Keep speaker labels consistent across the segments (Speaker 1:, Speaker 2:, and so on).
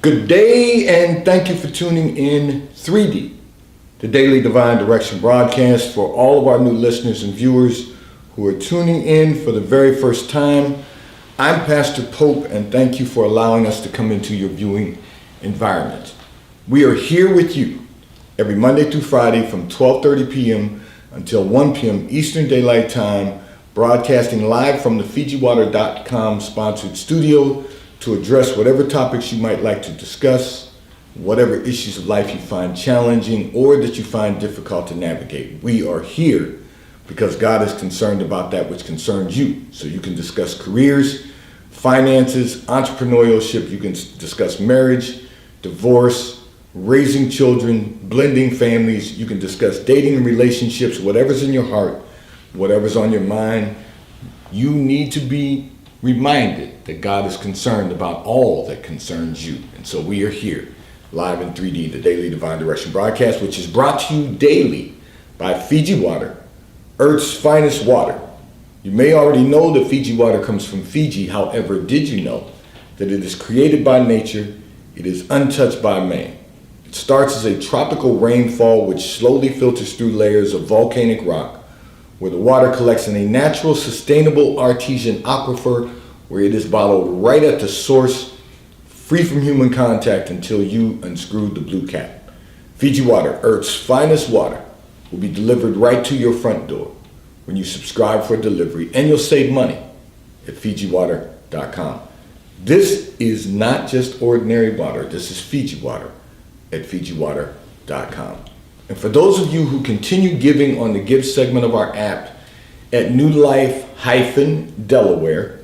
Speaker 1: Good day, and thank you for tuning in 3D, the Daily Divine Direction broadcast. For all of our new listeners and viewers who are tuning in for the very first time, I'm Pastor Pope, and thank you for allowing us to come into your viewing environment. We are here with you every Monday through Friday from 12:30 p.m. until 1 p.m. Eastern Daylight Time, broadcasting live from the FijiWater.com sponsored studio to address whatever topics you might like to discuss, whatever issues of life you find challenging or that you find difficult to navigate. We are here because God is concerned about that which concerns you. So you can discuss careers, finances, entrepreneurship, you can discuss marriage, divorce, raising children, blending families, you can discuss dating and relationships, whatever's in your heart, whatever's on your mind. You need to be reminded that God is concerned about all that concerns you. And so we are here, live in 3D, the Daily Divine Direction broadcast, which is brought to you daily by Fiji Water, Earth's finest water. You may already know that Fiji water comes from Fiji. However, did you know that it is created by nature? It is untouched by man. It starts as a tropical rainfall which slowly filters through layers of volcanic rock, where the water collects in a natural, sustainable artesian aquifer, where it is bottled right at the source, free from human contact until you unscrewed the blue cap. Fiji Water, Earth's finest water, will be delivered right to your front door when you subscribe for delivery, and you'll save money at FijiWater.com. This is not just ordinary water. This is Fiji Water at FijiWater.com. And for those of you who continue giving on the Give segment of our app at New Life-Delaware,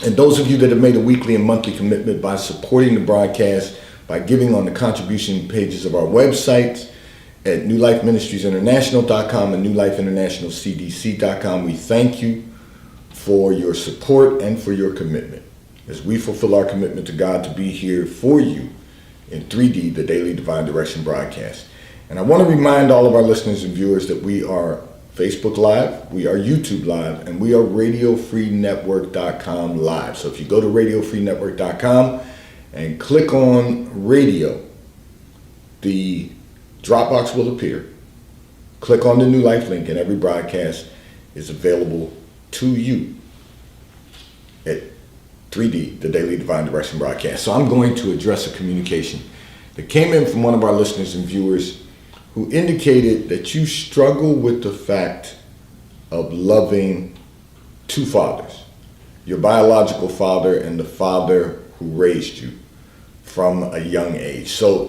Speaker 1: and those of you that have made a weekly and monthly commitment by supporting the broadcast, by giving on the contribution pages of our websites at newlifeministriesinternational.com and newlifeinternationalcdc.com, we thank you for your support and for your commitment as we fulfill our commitment to God to be here for you in 3D, the Daily Divine Direction broadcast. And I want to remind all of our listeners and viewers that we are Facebook Live, we are YouTube Live, and we are RadioFreeNetwork.com Live. So if you go to RadioFreeNetwork.com and click on radio, the Dropbox will appear. Click on the New Life link, and every broadcast is available to you at 3D, the Daily Divine Direction broadcast. So I'm going to address a communication that came in from one of our listeners and viewers who indicated that you struggle with the fact of loving two fathers, your biological father and the father who raised you from a young age. So,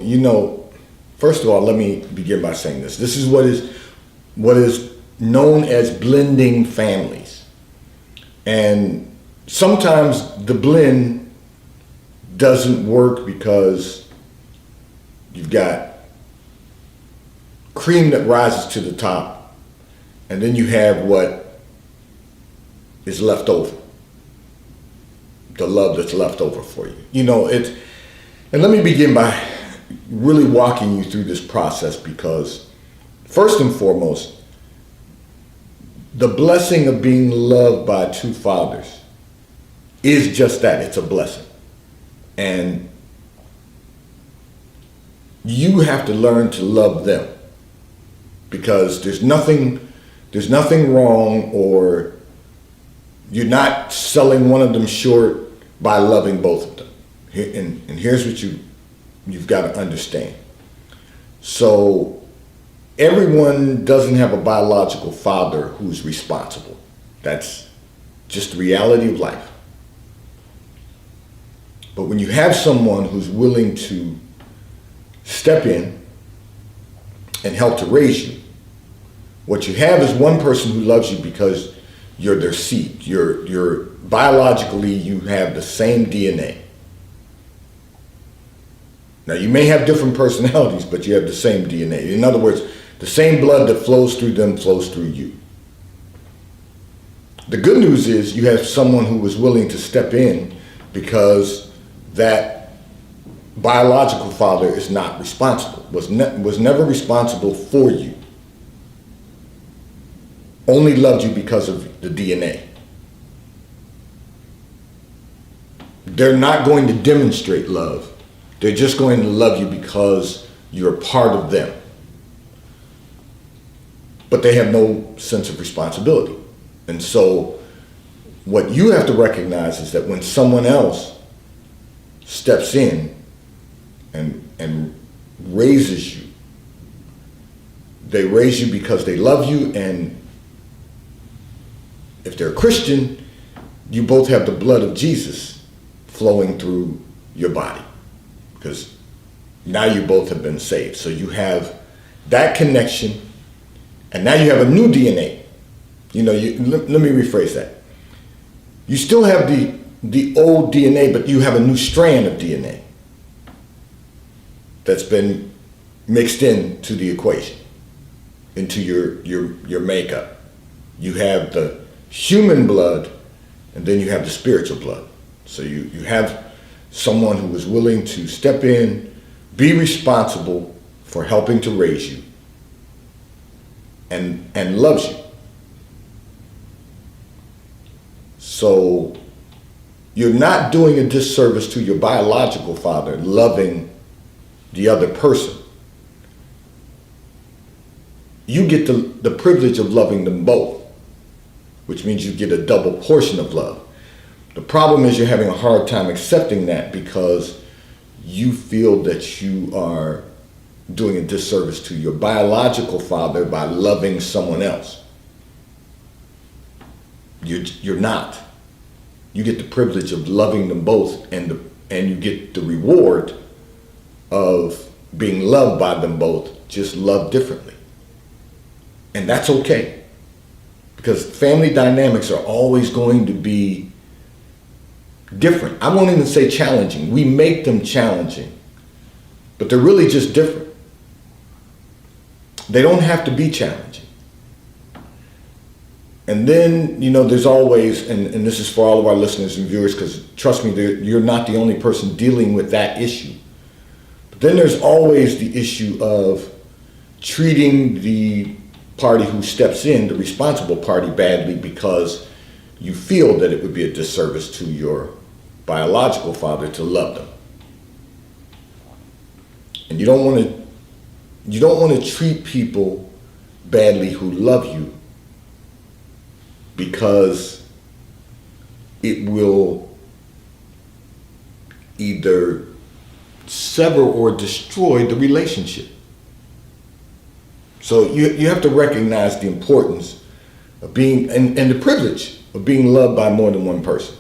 Speaker 1: first of all, let me begin by saying this. This is what is known as blending families. And sometimes the blend doesn't work because you've got cream that rises to the top, and then you have what is left over, the love that's left over for you. And let me begin by really walking you through this process, because first and foremost, the blessing of being loved by two fathers is just that. It's a blessing. And you have to learn to love them, because there's nothing wrong, or you're not selling one of them short by loving both of them. And here's what you've got to understand. So everyone doesn't have a biological father who's responsible. That's just the reality of life. But when you have someone who's willing to step in and help to raise you, what you have is one person who loves you because you're their seed. You're biologically, you have the same DNA. Now, you may have different personalities, but you have the same DNA. In other words, the same blood that flows through them flows through you. The good news is you have someone who was willing to step in, because that biological father is not responsible, was never responsible for you. Only loved you because of the DNA. They're not going to demonstrate love They're just going to love you because you're part of them. But they have no sense of responsibility. And so what you have to recognize is that when someone else steps in and raises you, they raise you because they love you, and if they're a Christian, you both have the blood of Jesus flowing through your body, because now you both have been saved. So you have that connection, and now you have a new DNA. Let me rephrase that. You still have the old DNA, but you have a new strand of DNA that's been mixed into the equation, into your makeup. You have the human blood, and then you have the spiritual blood. So you have someone who is willing to step in, be responsible for helping to raise you, and loves you. So you're not doing a disservice to your biological father loving the other person. You get the privilege of loving them both, which means you get a double portion of love. The problem is you're having a hard time accepting that because you feel that you are doing a disservice to your biological father by loving someone else. You're not. You get the privilege of loving them both, and you get the reward of being loved by them both, just loved differently. And that's okay, because family dynamics are always going to be different. I won't even say challenging. We make them challenging, but they're really just different. They don't have to be challenging. And then, there's always, and this is for all of our listeners and viewers, because trust me, you're not the only person dealing with that issue. But then there's always the issue of treating the party who steps in, the responsible party, badly because you feel that it would be a disservice to your biological father to love them. And you don't want to treat people badly who love you, because it will either sever or destroy the relationship. So you have to recognize the importance of being, and the privilege of being loved by more than one person.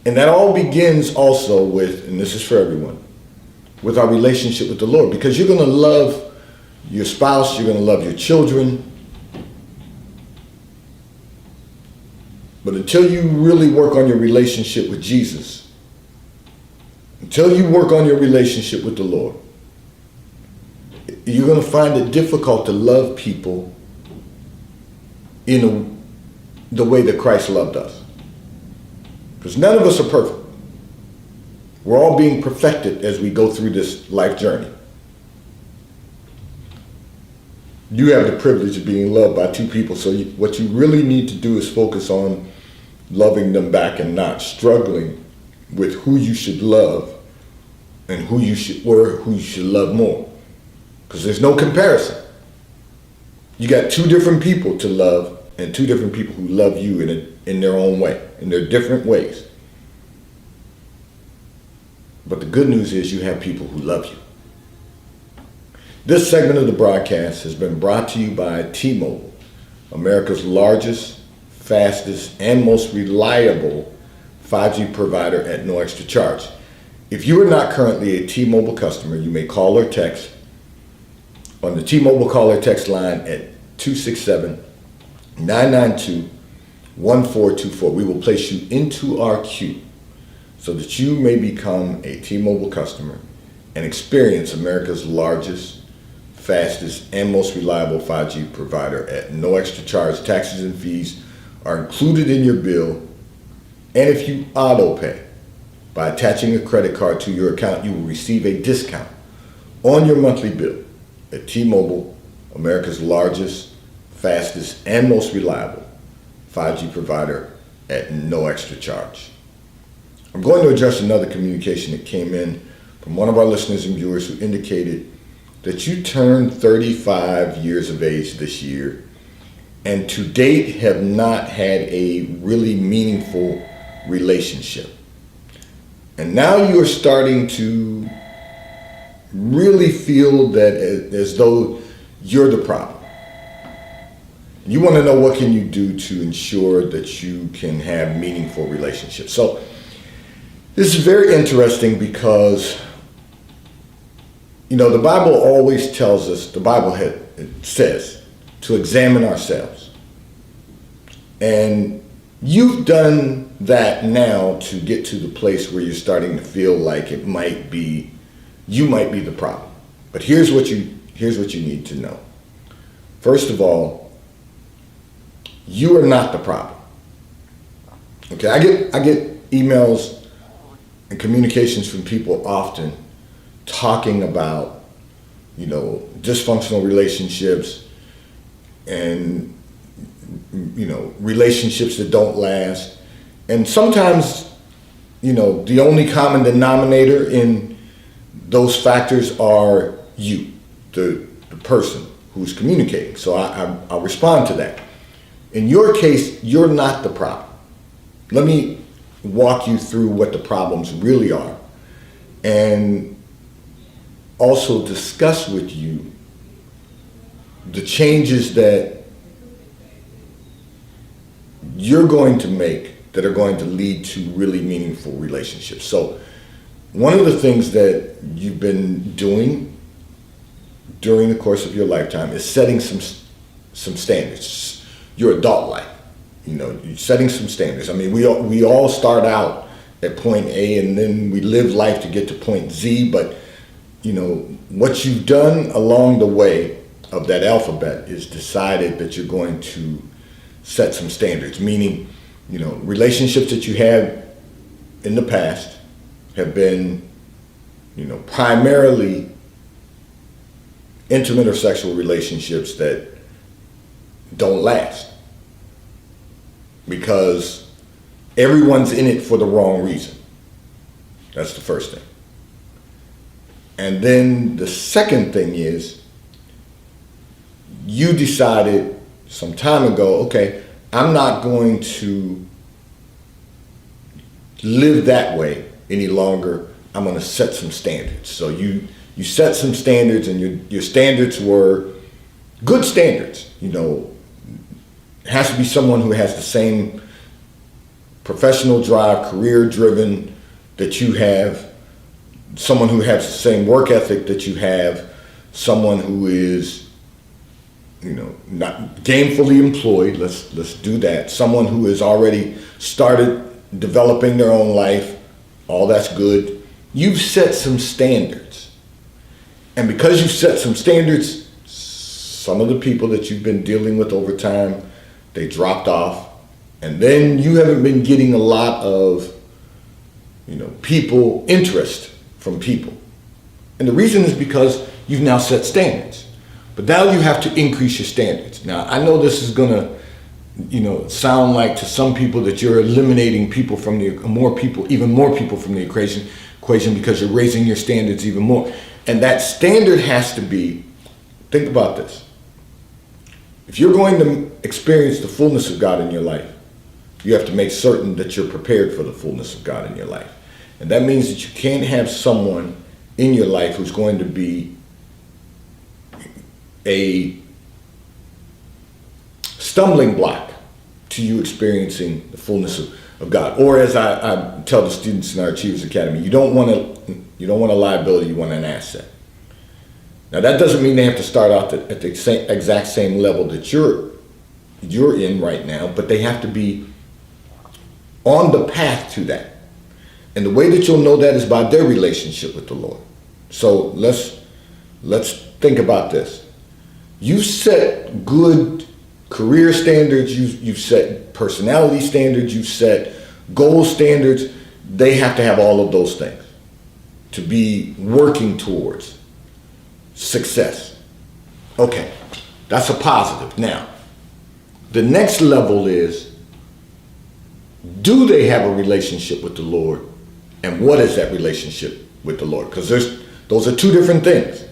Speaker 1: And that all begins also with, and this is for everyone, with our relationship with the Lord. Because you're going to love your spouse, you're going to love your children. But until you really work on your relationship with Jesus, until you work on your relationship with the Lord, you're going to find it difficult to love people in the way that Christ loved us. Because none of us are perfect. We're all being perfected as we go through this life journey. You have the privilege of being loved by two people, so what you really need to do is focus on loving them back and not struggling with who you should love and who you should love more. Because there's no comparison. You got two different people to love and two different people who love you in their own way, in their different ways. But the good news is you have people who love you. This segment of the broadcast has been brought to you by T-Mobile, America's largest, fastest, and most reliable 5G provider at no extra charge. If you are not currently a T-Mobile customer, you may call or text on the T-Mobile call or text line at 267-992-1424. We will place you into our queue so that you may become a T-Mobile customer and experience America's largest, fastest, and most reliable 5G provider at no extra charge. Taxes and fees are included in your bill. And if you auto pay by attaching a credit card to your account, you will receive a discount on your monthly bill at T-Mobile, America's largest, fastest, and most reliable 5G provider at no extra charge. I'm going to address another communication that came in from one of our listeners and viewers who indicated that you turned 35 years of age this year and to date have not had a really meaningful relationship. And now you're starting to really feel that as though you're the problem. You want to know what can you do to ensure that you can have meaningful relationships. So this is very interesting because, the Bible always tells us, it says to examine ourselves. And you've done that now to get to the place where you're starting to feel like you might be the problem. But here's what you need to know. First of all, you are not the problem. Okay, I get emails and communications from people often talking about, dysfunctional relationships and, relationships that don't last. And sometimes, the only common denominator in those factors are you, the person who's communicating. So I'll respond to that. In your case, you're not the problem. Let me walk you through what the problems really are and also discuss with you the changes that you're going to make that are going to lead to really meaningful relationships. So one of the things that you've been doing during the course of your lifetime is setting some standards. Your adult life, you're setting some standards. I mean, we all start out at point A and then we live life to get to point Z, but what you've done along the way of that alphabet is decided that you're going to set some standards, meaning, relationships that you had in the past have been, primarily intimate or sexual relationships that don't last because everyone's in it for the wrong reason. That's the first thing. And then the second thing is you decided some time ago, okay, I'm not going to live that way any longer. I'm going to set some standards. So you set some standards, and your standards were good standards. It has to be someone who has the same professional drive, career driven that you have, someone who has the same work ethic that you have, someone who is not gainfully employed, let's do that. Someone who has already started developing their own life, all that's good. You've set some standards. And because you've set some standards, some of the people that you've been dealing with over time, they dropped off. And then you haven't been getting a lot of, interest from people. And the reason is because you've now set standards. But now you have to increase your standards. Now, I know this is gonna, sound like to some people that you're eliminating people from even more people from the equation because you're raising your standards even more. And that standard has to be, think about this. If you're going to experience the fullness of God in your life, you have to make certain that you're prepared for the fullness of God in your life. And that means that you can't have someone in your life who's going to be a stumbling block to you experiencing the fullness of God. Or as I tell the students in our Achievers Academy, you don't want a liability, you want an asset. Now that doesn't mean they have to start out at the exact same level that you're in right now, but they have to be on the path to that. And the way that you'll know that is by their relationship with the Lord. So let's think about this. You've set good career standards, you've set personality standards, you've set goal standards. They have to have all of those things to be working towards success. Okay, that's a positive. Now, the next level is, do they have a relationship with the Lord? And what is that relationship with the Lord. Because those are two different things.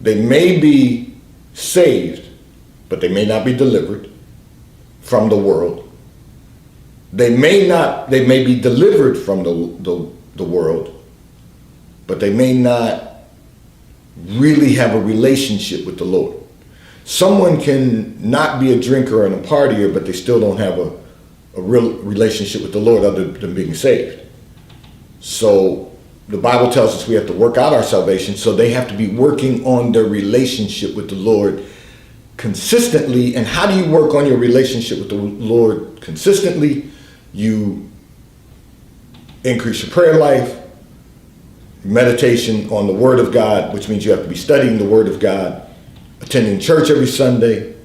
Speaker 1: They may be saved, but they may not be delivered from the world. They may be delivered from the world, but they may not really have a relationship with the Lord. Someone can not be a drinker and a partier, but they still don't have a real relationship with the Lord other than being saved. So the Bible tells us we have to work out our salvation, so they have to be working on their relationship with the Lord consistently. And how do you work on your relationship with the Lord consistently? You increase your prayer life, meditation on the Word of God, which means you have to be studying the Word of God, attending church every Sunday,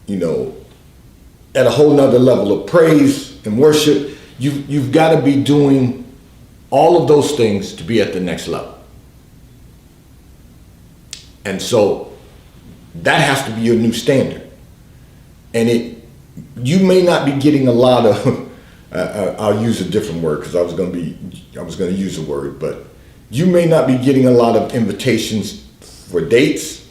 Speaker 1: at a whole nother level of praise and worship. You've got to be doing all of those things to be at the next level. And so that has to be your new standard. And you may not be getting a lot of, I'll use a different word because I was going to use a word, but you may not be getting a lot of invitations for dates,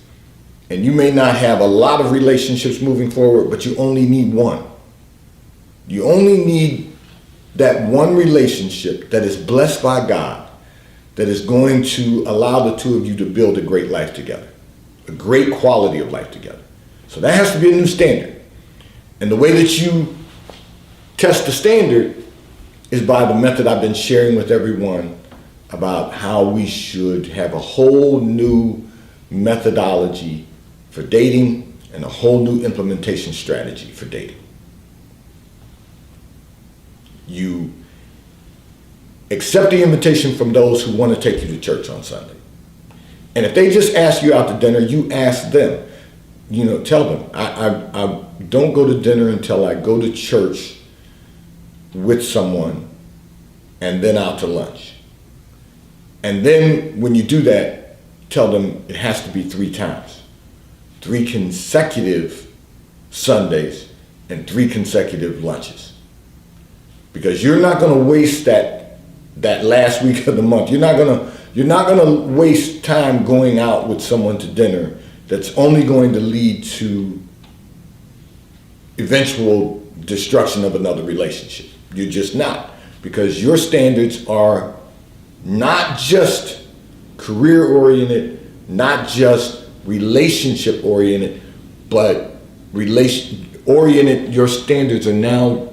Speaker 1: and you may not have a lot of relationships moving forward, but you only need one. You only need that one relationship that is blessed by God, that is going to allow the two of you to build a great life together, a great quality of life together. So that has to be a new standard. And the way that you test the standard is by the method I've been sharing with everyone about how we should have a whole new methodology for dating and a whole new implementation strategy for dating. You accept the invitation from those who want to take you to church on Sunday. And if they just ask you out to dinner, you ask them, tell them, I don't go to dinner until I go to church with someone and then out to lunch. And then when you do that, tell them it has to be 3 times. 3 consecutive Sundays and 3 consecutive lunches. Because you're not going to waste that last week of the month. You're not going to waste time going out with someone to dinner that's only going to lead to eventual destruction of another relationship. You're just not. Because your standards are not just career-oriented, not just relationship-oriented, but relation-oriented. Your standards are now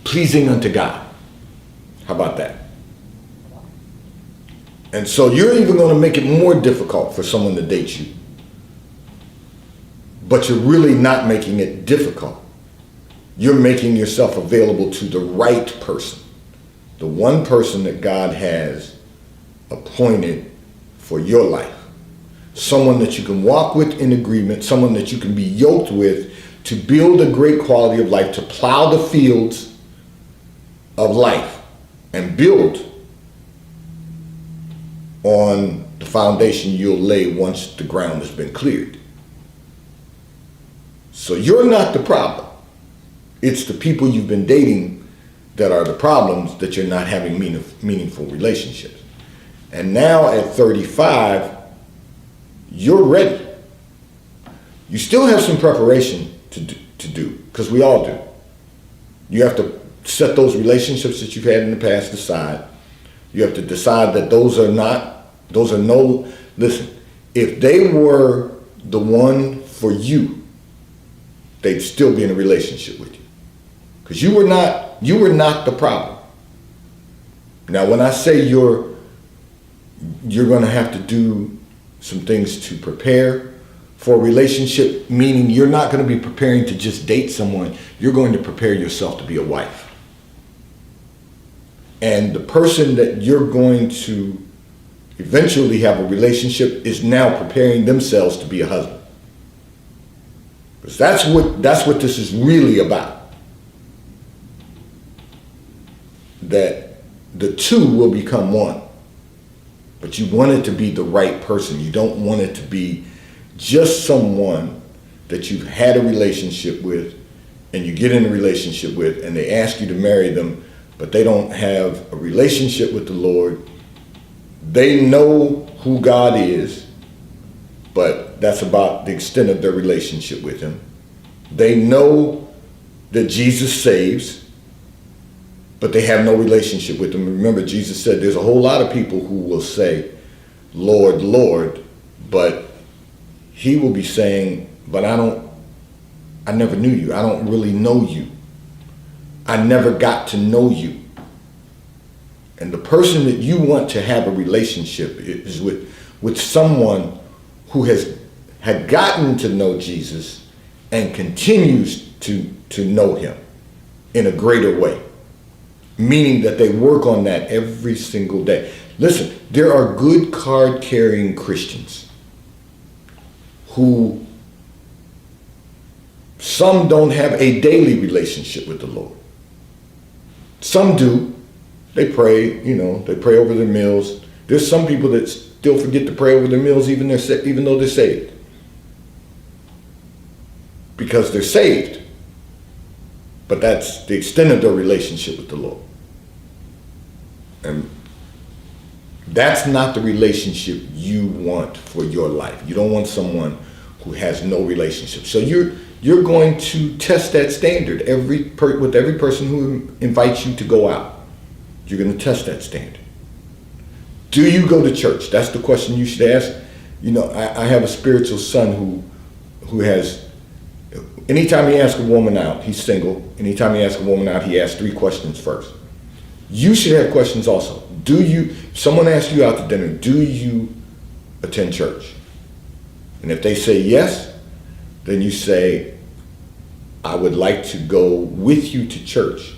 Speaker 1: pleasing unto God. How about that? And so you're even going to make it more difficult for someone to date you. But you're really not making it difficult. You're making yourself available to the right person. The one person that God has appointed for your life. Someone that you can walk with in agreement. Someone that you can be yoked with to build a great quality of life, to plow the fields of life and build on the foundation you'll lay once the ground has been cleared. So you're not the problem. It's the people you've been dating that are the problems, that you're not having meaningful relationships. And now at 35, you're ready. You still have some preparation to do, because we all do. You have to set those relationships that you've had in the past aside. You have to decide that listen, if they were the one for you, they'd still be in a relationship with you. Because you were not the problem. Now, when I say you're going to have to do some things to prepare for a relationship, meaning you're not going to be preparing to just date someone. You're going to prepare yourself to be a wife. And the person that you're going to eventually have a relationship is now preparing themselves to be a husband. Because that's what this is really about. That the two will become one. But you want it to be the right person. You don't want it to be just someone that you've had a relationship with and you get in a relationship with and they ask you to marry them, but they don't have a relationship with the Lord They know who God is, but that's about the extent of their relationship with him. They know that Jesus saves, but they have no relationship with him. Remember, Jesus said there's a whole lot of people who will say, Lord, Lord, but he will be saying, but I never knew you. I don't really know you. I never got to know you. And the person that you want to have a relationship is with someone who had gotten to know Jesus and continues to know him in a greater way. Meaning that they work on that every single day. Listen, there are good card-carrying Christians who some don't have a daily relationship with the Lord. Some do. They pray, they pray over their meals. There's some people that still forget to pray over their meals even though they're saved. Because they're saved. But that's the extent of their relationship with the Lord. And that's not the relationship you want for your life. You don't want someone who has no relationship. So you're going to test that standard with every person who invites you to go out. You're going to test that standard. Do you go to church? That's the question you should ask. I have a spiritual son who has, anytime he asks a woman out, he's single. Anytime he asks a woman out, he asks 3 questions first. You should have questions also. Someone asks you out to dinner, do you attend church? And if they say yes, then you say, I would like to go with you to church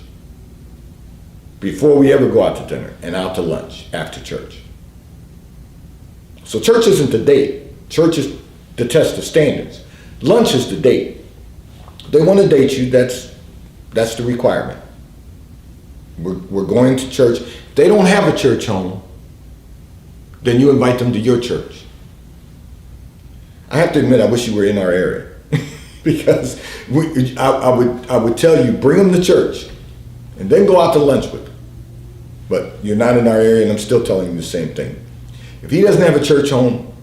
Speaker 1: before we ever go out to dinner and out to lunch after church. So church isn't the date. Church is the test of standards. Lunch is the date. They want to date you, that's the requirement. We're going to church. If they don't have a church home, then you invite them to your church. I have to admit, I wish you were in our area because I would tell you, bring them to church and then go out to lunch with them. But you're not in our area, and I'm still telling you the same thing. If he doesn't have a church home,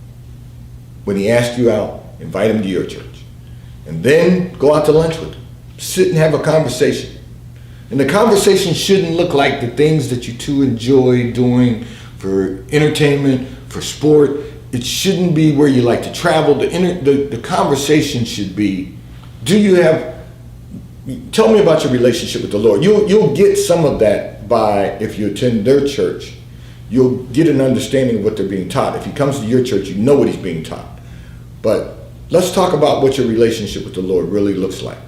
Speaker 1: when he asks you out, invite him to your church. And then go out to lunch with him. Sit and have a conversation. And the conversation shouldn't look like the things that you two enjoy doing for entertainment, for sport. It shouldn't be where you like to travel. The conversation should be, tell me about your relationship with the Lord. You'll get some of that if you attend their church. You'll get an understanding of what they're being taught. If he comes to your church, you know what he's being taught. But let's talk about what your relationship with the Lord really looks like.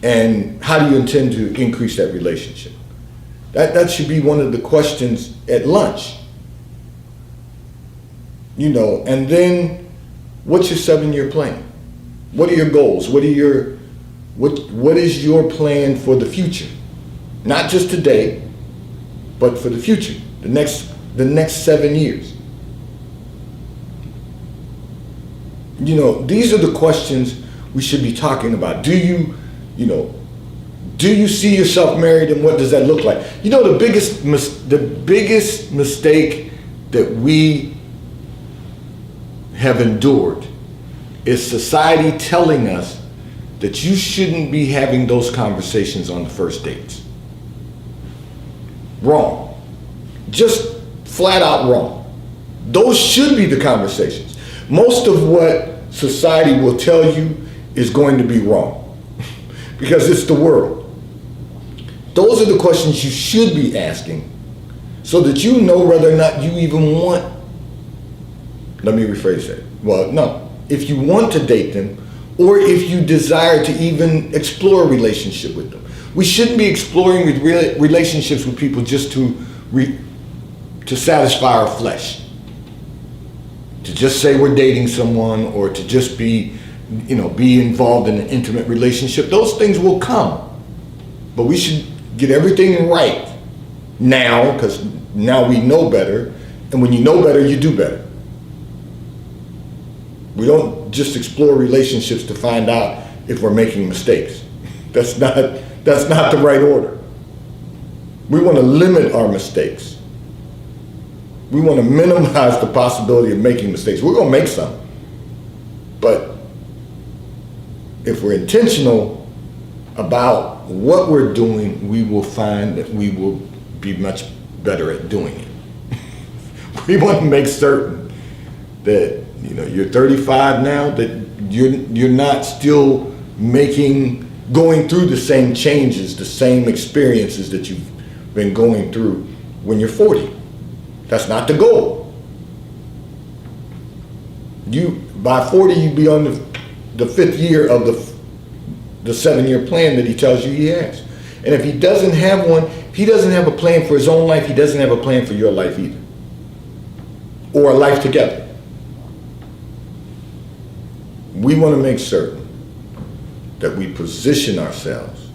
Speaker 1: And how do you intend to increase that relationship? That should be one of the questions at lunch. And then what's your 7-year plan? What are your goals? What is your plan for the future? Not just today, but for the future, the next 7 years. These are the questions we should be talking about. Do you see yourself married, and what does that look like? The biggest mistake that we have endured is society telling us that you shouldn't be having those conversations on the first dates. Wrong. Just flat out wrong. Those should be the conversations. Most of what society will tell you is going to be wrong because it's the world. Those are the questions you should be asking so that you know whether or not you even want. Let me rephrase that. Well, no. If you want to date them, or if you desire to even explore a relationship with them. We shouldn't be exploring relationships with people just to satisfy our flesh. To just say we're dating someone, or to just be involved in an intimate relationship. Those things will come. But we should get everything right now, because now we know better. And when you know better, you do better. We don't just explore relationships to find out if we're making mistakes. That's not the right order. We want to limit our mistakes. We want to minimize the possibility of making mistakes. We're going to make some. But if we're intentional about what we're doing, we will find that we will be much better at doing it. We want to make certain that, you're 35 now, that you're not still going through the same changes, the same experiences that you've been going through when you're 40. That's not the goal. By 40, you'd be on the fifth year of the 7-year plan that he tells you he has. And if he doesn't have one, if he doesn't have a plan for his own life, he doesn't have a plan for your life either. Or a life together. We want to make certain that we position ourselves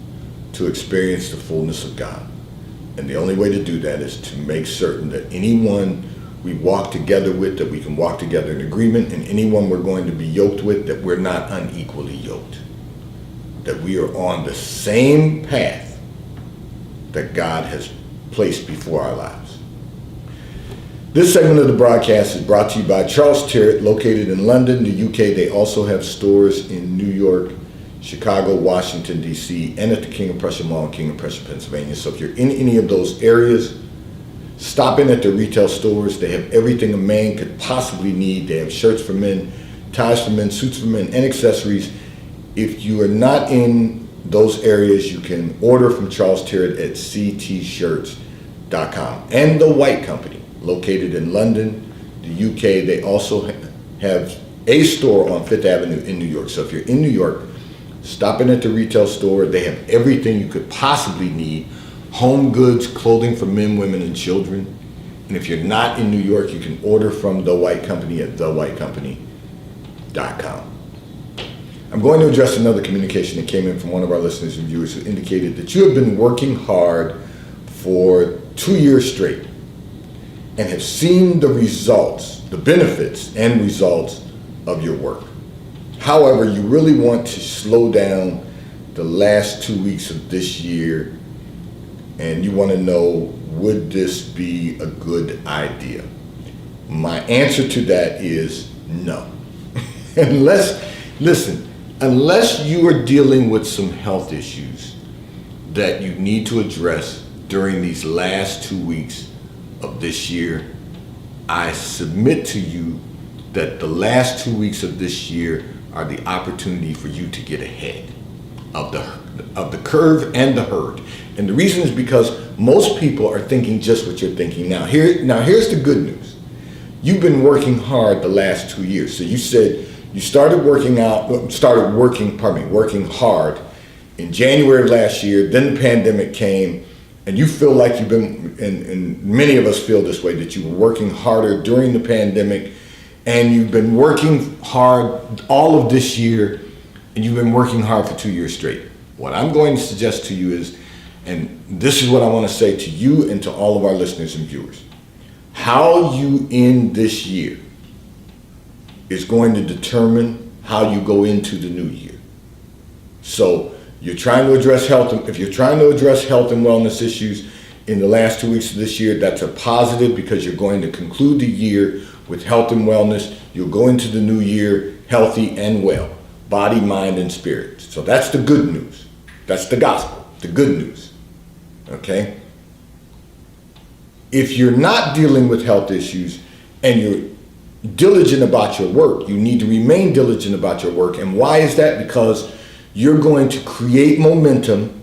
Speaker 1: to experience the fullness of God. And the only way to do that is to make certain that anyone we walk together with, that we can walk together in agreement, and anyone we're going to be yoked with, that we're not unequally yoked. That we are on the same path that God has placed before our lives. This segment of the broadcast is brought to you by Charles Tyrwhitt, located in London, the UK. They also have stores in New York, Chicago, Washington, D.C., and at the King of Prussia Mall in King of Prussia, Pennsylvania. So if you're in any of those areas, stop in at the retail stores. They have everything a man could possibly need. They have shirts for men, ties for men, suits for men, and accessories. If you are not in those areas, you can order from Charles Tyrwhitt at ctshirts.com. And The White Company, located in London, the UK. They also have a store on Fifth Avenue in New York. So if you're in New York, stop in at the retail store. They have everything you could possibly need. Home goods, clothing for men, women, and children. And if you're not in New York, you can order from The White Company at thewhitecompany.com. I'm going to address another communication that came in from one of our listeners and viewers who indicated that you have been working hard for 2 years straight and have seen the results, the benefits and results of your work. However, you really want to slow down the last 2 weeks of this year, and you want to know, would this be a good idea? My answer to that is no. Unless you are dealing with some health issues that you need to address during these last 2 weeks of this year, I submit to you that the last 2 weeks of this year are the opportunity for you to get ahead of the curve and the herd. And the reason is because most people are thinking just what you're thinking now. Here's the good news. You've been working hard the last 2 years. So you said you started working hard in January of last year, then the pandemic came, and you feel like you've been, and many of us feel this way, that you were working harder during the pandemic, and you've been working hard all of this year, and you've been working hard for 2 years straight. What I'm going to suggest to you is, and this is what I want to say to you and to all of our listeners and viewers, how you end this year is going to determine how you go into the new year. So you're trying to address health, if you're trying to address health and wellness issues in the last 2 weeks of this year, that's a positive because you're going to conclude the year with health and wellness. You'll go into the new year healthy and well, body, mind, and spirit. So that's the good news. That's the gospel, the good news, okay? If you're not dealing with health issues and you're diligent about your work, you need to remain diligent about your work. And why is that? Because you're going to create momentum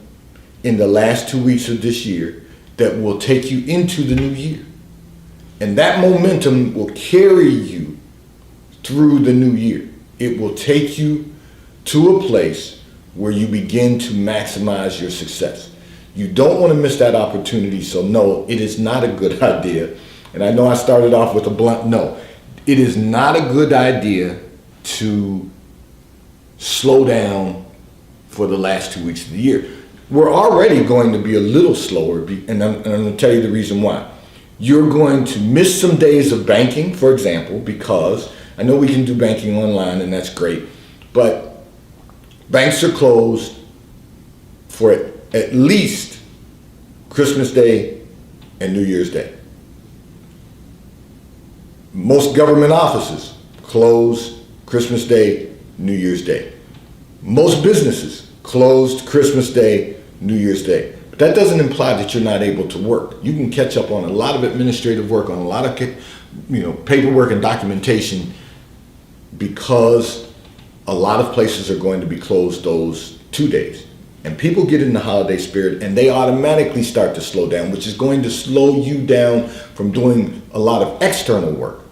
Speaker 1: in the last 2 weeks of this year that will take you into the new year. And that momentum will carry you through the new year. It will take you to a place where you begin to maximize your success. You don't want to miss that opportunity. So no, it is not a good idea. And I know I started off with a blunt no. It is not a good idea to slow down for the last 2 weeks of the year. We're already going to be a little slower, and I'm going to tell you the reason why. You're going to miss some days of banking, for example, because I know we can do banking online, and that's great, but banks are closed for at least Christmas Day and New Year's Day. Most government offices closed Christmas Day, New Year's Day. Most businesses closed Christmas Day, New Year's Day. But that doesn't imply that you're not able to work. You can catch up on a lot of administrative work, on a lot of paperwork and documentation, because a lot of places are going to be closed those 2 days. And people get in the holiday spirit and they automatically start to slow down, which is going to slow you down from doing a lot of external work.